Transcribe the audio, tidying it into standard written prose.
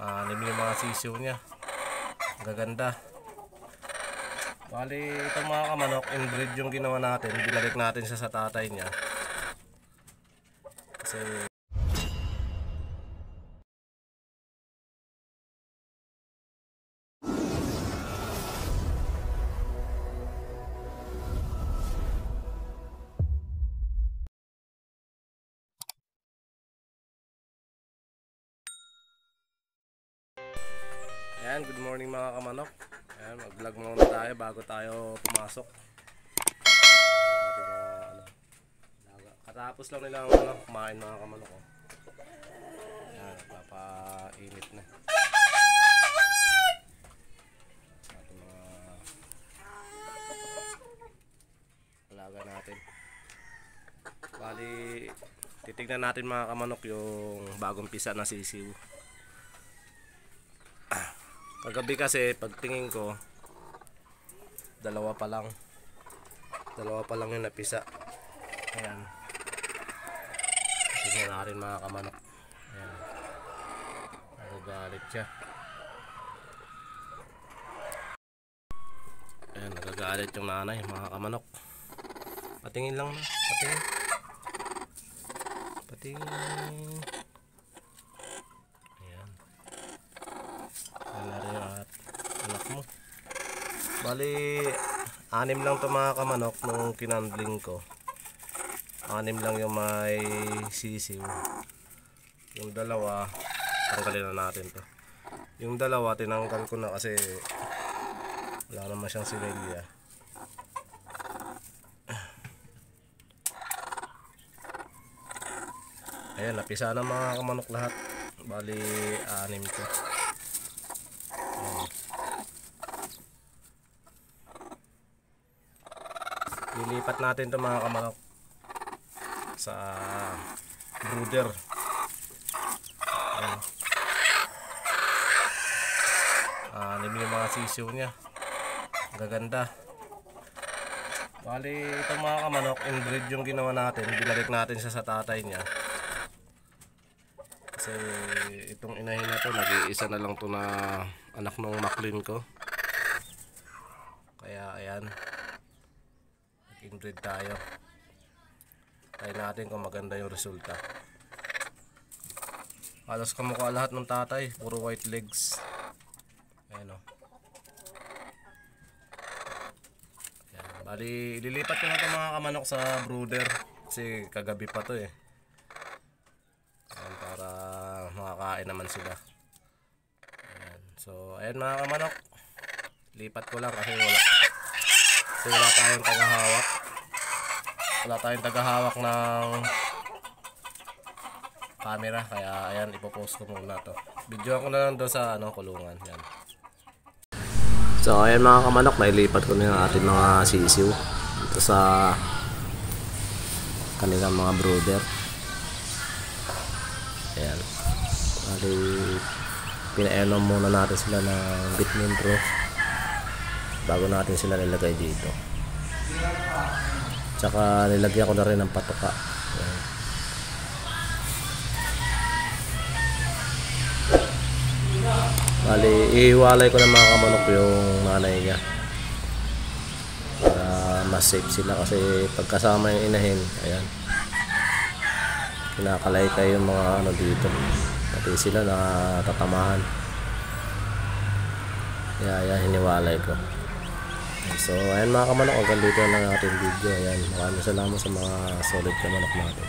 Anim yung mga sisiw niya. Gaganda. Bali itong mga kamanok, inbreed yung ginawa natin. Binalik natin siya sa tatay niya. Kasi ayan, good morning mga kamanok. Ayan, mag-vlog muna tayo bago tayo pumasok. Ating mga katapos lang nilang kumain mga kamanok. Ayan, papainit na. Ating mga alaga natin. Bali, titignan natin mga kamanok yung bagong pisa na sisiw. Kagabi kasi pagtingin ko dalawa pa lang yung napisa. Ayan, tignan natin mga kamanok. Ayan, nagagalit siya. Ayan, nagagalit yung nanay mga kamanok. Patingin lang na, patingin. Anak mo. Bali 6 lang to mga kamanok nung kinandling ko. 6 lang yung may sisiw. Yung dalawa tanggalin na natin to. Yung dalawa tinanggal ko na kasi wala naman siyang sinilya. Ayan, napisa na mga kamanok lahat. Bali 6 to. Lilipat natin ito mga kamanok sa brooder. Anim yung mga sisiw niya. Gaganda. Bali itong mga kamanok, inbreed yung ginawa natin. Binalik natin siya sa tatay niya. Kasi itong inahin na to, nag-iisa na lang to na anak ng maklin ko. Kaya ayan, inbreed tayo. Tayo natin kung maganda yung resulta. Halos kamukha lahat ng tatay, puro white legs. Ayan o. Ayan. Bali, lilipat ko na ito mga kamanok sa brooder. Kasi kagabi pa to eh. Ayan, para makakain naman sila. Ayan. So, ayan mga kamanok. Lipat ko lang kasi wala tayong tagahawak. Wala tayong tagahawak ng camera, kaya ayan, ipopost ko muna to. Video ko na lang doon sa kulungan. Yan. So ayan mga kamanok, nailipat ko na yung ating mga sisiw dito sa kanilang mga brooder. Ayan. Bali, pinaenom muna natin sila ng vitamin pro bago natin sila nilagay dito. Tsaka nilagyan ko na rin ng patuka. Ayan. Bali, ihiwalay ko ng mga kamanok yung nanay niya para mas safe sila kasi pagkasama yung inahin, ayan, kinakalay kayo yung mga dito, pati sila natatamahan. Kaya ayan, hiniwalay ko. So ayan mga kamanok, hanggang dito na ang ating video. Ayan, maraming salamat sa mga solid kamanok natin.